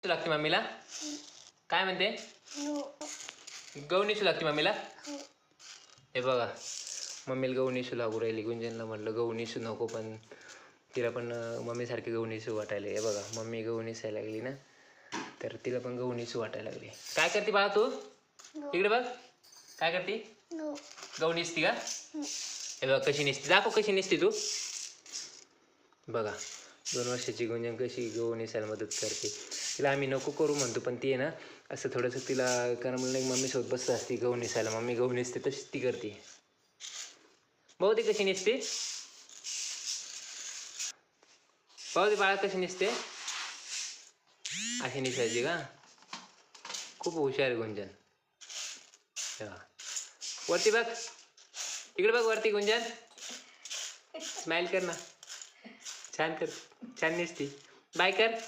लागते मम्मीला? काय म्हणते? गहू निसू लागते मम्मीला? हे बघा मम्मीला गहू निसू लागू राहिली. गुंजनला म्हटलं गहू निसू नको, पण तिला पण मम्मीसारखी गहू निसू वाटायला. हे बघा मम्मी गहू निसायला लागली ना, तर तिला पण गहू निसू वाटायला लागली. काय करते बाळा तू? इकडे बघ काय करते? गहू निसती का? हे बघ कशी निसते, दाखव कशी निसते तू. बघा 2 वर्षाची गुंजन कशी गहू निसायला मदत करते. तिला आम्ही नको करू म्हणतो, पण ती आहे ना असं थोडंसं तिला कारण नाही मम्मीसोबत बसत असते गहू निसायला. मम्मी गहू निसते तशीच ती करते. भाऊ ती कशी निसते? भाऊ ती बाळा कशी निसते? अशी निसायची का? खूप हुशार आहे गुंजन. वरती बघ, तिकडे बघ वरती गुंजन. स्माइल कर ना, छान कर, छान निसती. बाय कर.